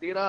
13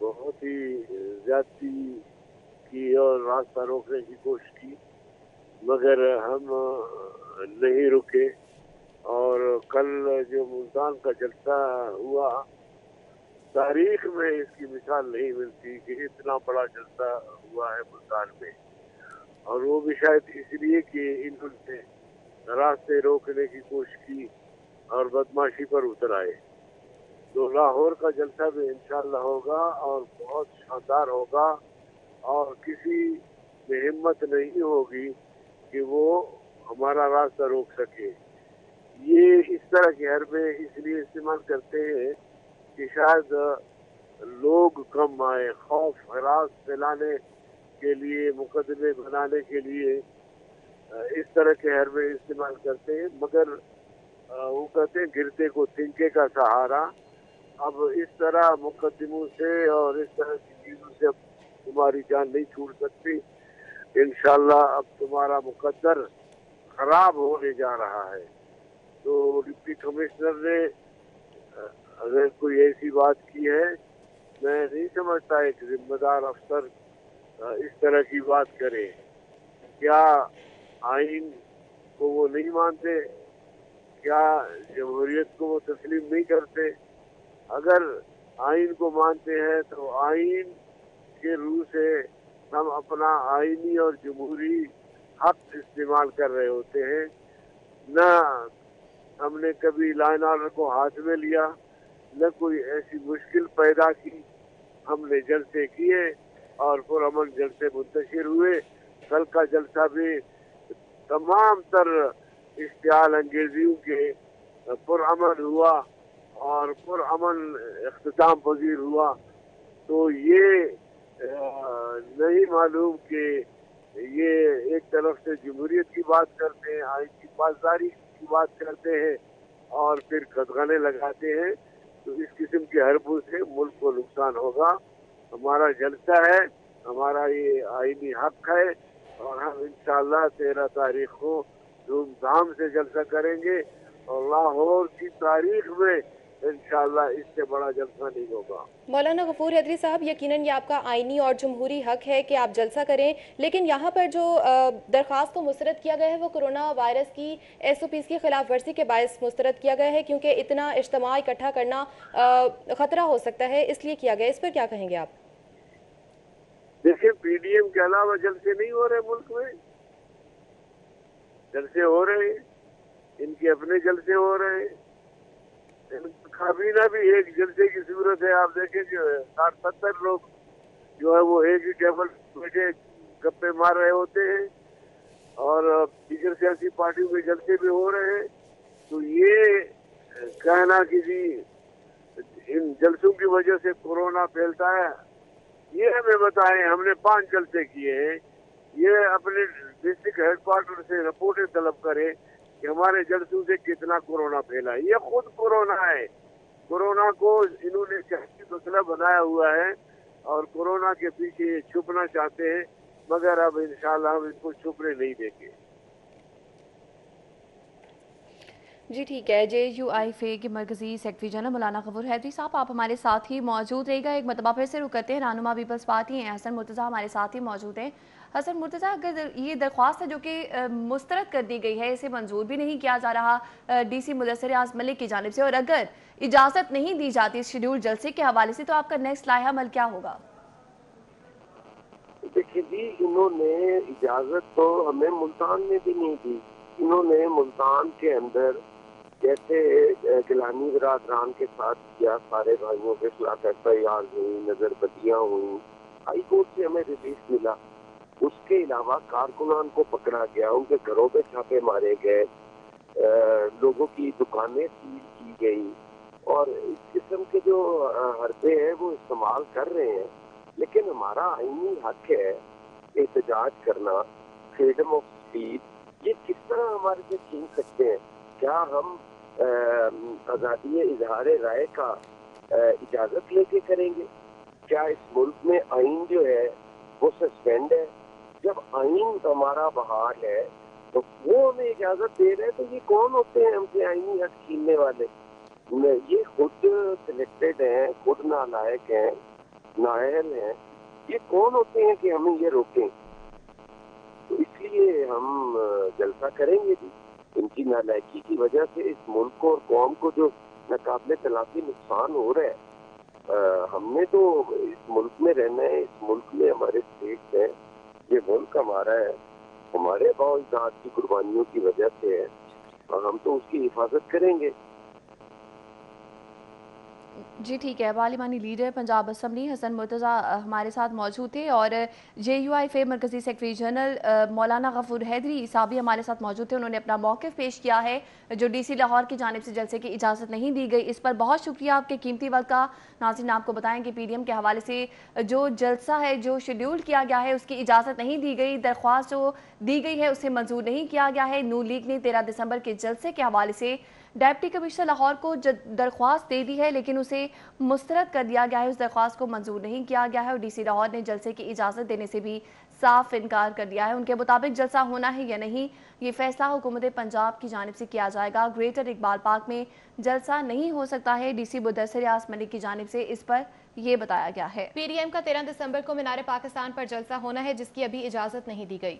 بہت ہی زیادتی کی اور راستہ روکنے کی کوشش کی، مگر ہم نہیں رکے. اور کل جو ملتان کا جلسہ ہوا، تاریخ میں اس کی مثال نہیں ملتی کہ اتنا بڑا جلسہ ہوا ہے ملتان میں. اور وہ بھی شاید اس لیے کہ انہوں نے راستے روکنے کی کوشش کی اور بدماشی پر اتر آئے. تو لاہور کا جلسہ بھی انشاءاللہ ہوگا اور بہت شاندار ہوگا، اور کسی میں ہمت نہیں ہوگی کہ وہ ہمارا راستہ روک سکے. یہ اس طرح کے حربے اس لیے استعمال کرتے ہیں کہ شاید لوگ کم آئے، خوف ہراس پھیلانے کے لیے، مقدمے بنانے کے لیے اس طرح کے حربے استعمال کرتے ہیں. مگر وہ کہتے ہیں گرتے کو تنکے کا سہارا. اب اس طرح مقدموں سے اور اس طرح کی چیزوں سے اب تمہاری جان نہیں چھوٹ سکتی. انشاءاللہ اب تمہارا مقدر خراب ہونے جا رہا ہے. تو ڈپٹی کمشنر نے اگر کوئی ایسی بات کی ہے، میں نہیں سمجھتا ایک ذمہ دار افسر اس طرح کی بات کرے. کیا آئین کو وہ نہیں مانتے؟ کیا جمہوریت کو وہ تسلیم نہیں کرتے؟ اگر آئین کو مانتے ہیں تو آئین کے روح سے ہم اپنا آئینی اور جمہوری حق استعمال کر رہے ہوتے ہیں. نہ ہم نے کبھی لا اینڈ آرڈر کو ہاتھ میں لیا، نہ کوئی ایسی مشکل پیدا کی. ہم نے جلسے کیے اور پرامن جلسے منتشر ہوئے. کل کا جلسہ بھی تمام تر اشتعال انگیزیوں کے پرامن ہوا اور پرامن اختتام پذیر ہوا. تو یہ نہیں معلوم کہ یہ ایک طرف سے جمہوریت کی بات کرتے ہیں، آئین کی پاسداری کی بات کرتے ہیں اور پھر قدغنے لگاتے ہیں. تو اس قسم کے حربوں سے ملک کو نقصان ہوگا. ہمارا جلسہ ہے، ہمارا یہ آئینی حق ہے، اور ہم انشاءاللہ 13 تاریخ کو دھوم دھام سے جلسہ کریں گے. اور لاہور کی تاریخ میں انشاءاللہ اس سے بڑا جلسہ نہیں ہوگا. مولانا غفور حیدری صاحب، یقیناً یہ آپ کا آئینی اور جمہوری حق ہے کہ آپ جلسہ کریں، لیکن یہاں پر جو درخواست کو مسترد کیا گیا ہے وہ کرونا وائرس کی SOPs کی خلاف ورزی کے باعث مسترد کیا گیا ہے، کیونکہ اتنا اجتماع اکٹھا کرنا خطرہ ہو سکتا ہے، اس لیے کیا گیا. اس پر کیا کہیں گے آپ؟ دیکھیں، PDM کے علاوہ جلسے نہیں ہو رہے ملک میں. جلسے ہو رہے ہیں، ان کے اپنے جلسے ہو رہے ہیں. کابینہ بھی ایک جلسے کی صورت ہے. آپ دیکھیں کہ 60-70 لوگ جو ہے وہ ایک ہی ٹیبل بیٹھے گپے مار رہے ہوتے ہیں، اور دیگر سیاسی پارٹیوں کے جلسے بھی ہو رہے ہیں. تو یہ کہنا کہ جی ان جلسوں کی وجہ سے کورونا پھیلتا ہے، یہ ہمیں بتائیں. ہم نے 5 جلسے کیے ہیں. یہ اپنے ڈسٹرکٹ ہیڈ کوارٹر سے رپورٹیں طلب کریں کہ ہمارے جلسوں سے کتنا کورونا پھیلا ہے. یہ خود کورونا ہے. کورونا کو انہوں نے سیاسی مسئلہ بنایا ہوا ہے اور کورونا کے پیچھے یہ چھپنا چاہتے ہیں، مگر اب انشاءاللہ ہم ان کو چھپنے نہیں دیں گے. جی ٹھیک ہے. JUI کے مرکزی سیکرٹری جنرل مولانا غفور حیدری صاحب، آپ ہمارے ساتھ ہی موجود رہے گا. ایک مرتبہ پھر سے رخ کرتے ہیں رہنما پیپلز پارٹی ہیں حسن مرتضی ہمارے ساتھ ہی موجود ہیں. حسن مرتضی، اگر یہ درخواست ہے جو کہ مسترد کر دی گئی ہے، اسے منظور بھی نہیں کیا جا رہا DC مدثر اعظم ملک کی جانب سے، اور اگر اجازت نہیں دی جاتی اس شیڈول جلسے کے حوالے سے، تو آپ کا نیکسٹ لائحہ عمل کیا ہوگا؟ دیکھیے جی، انہوں نے اجازت تو ہمیں ملتان میں بھی نہیں دی. انہوں نے ملتان کے اندر جیسے گیلانی برادران کے ساتھ کیا، سارے بھائیوں کے خلاف FIR ہوئی، نظر بدیاں ہوئیں، ہائی کورٹ سے ہمیں ریلیف ملا. اس کے علاوہ کارکنان کو پکڑا گیا، ان کے گھروں پہ چھاپے مارے گئے، لوگوں کی دکانیں سیل کی گئی، اور اس قسم کے جو حربے ہیں وہ استعمال کر رہے ہیں. لیکن ہمارا آئینی حق ہے احتجاج کرنا، فریڈم آف اسپیچ. یہ کس طرح ہمارے سے چھین سکتے ہیں؟ کیا ہم آزادی اظہار رائے کا اجازت لے کے کریں گے؟ کیا اس ملک میں آئین جو ہے وہ سسپینڈ ہے؟ جب آئین ہمارا بحال ہے تو وہ ہمیں اجازت دے رہے ہیں، تو یہ کون ہوتے ہیں ہم سے آئینی حق چھیننے والے؟ یہ خود سلیکٹڈ ہیں، خود نالائق ہیں. نااہل ہیں، یہ کون ہوتے ہیں کہ ہمیں یہ روکیں؟ تو اس لیے ہم جلسہ کریں گے بھی. ان کی نالائکی کی وجہ سے اس ملک کو اور قوم کو جو ناقابل تلافی نقصان ہو رہا ہے، ہم نے تو اس ملک میں رہنا ہے، اس ملک میں ہمارے اسٹیٹس ہیں، یہ ملک ہمارا ہے، ہمارے باؤ اجداد کی قربانیوں کی وجہ سے ہے، اور ہم تو اس کی حفاظت کریں گے. جی ٹھیک ہے، پارلیمانی لیڈر پنجاب اسمبلی حسن مرتضی ہمارے ساتھ موجود تھے، اور جے یو آئی فے مرکزی سیکرٹری جنرل مولانا غفور حیدری صاحب بھی ہمارے ساتھ موجود تھے. انہوں نے اپنا موقف پیش کیا ہے جو ڈی سی لاہور کی جانب سے جلسے کی اجازت نہیں دی گئی. اس پر بہت شکریہ آپ کے قیمتی وقت کا. ناظرین آپ کو بتائیں کہ پی ڈی ایم کے حوالے سے جو جلسہ ہے جو شیڈیول کیا گیا ہے اس کی اجازت نہیں دی گئی. درخواست جو دی گئی ہے اسے منظور نہیں کیا گیا ہے. نون لیگ نے 13 دسمبر کے جلسے کے حوالے سے ڈپٹی کمشنر لاہور کو درخواست دے دی ہے، لیکن اسے مسترد کر دیا گیا ہے. اس درخواست کو منظور نہیں کیا گیا ہے، اور ڈی سی لاہور نے جلسے کی اجازت دینے سے بھی صاف انکار کر دیا ہے. ان کے مطابق جلسہ ہونا ہے یا نہیں یہ فیصلہ حکومت پنجاب کی جانب سے کیا جائے گا. گریٹر اقبال پارک میں جلسہ نہیں ہو سکتا ہے. ڈی سی مدثر ریاض ملک کی جانب سے اس پر یہ بتایا گیا ہے. پی ڈی ایم کا 13 دسمبر کو مینار پاکستان پر جلسہ ہونا ہے جس کی ابھی اجازت نہیں دی گئی.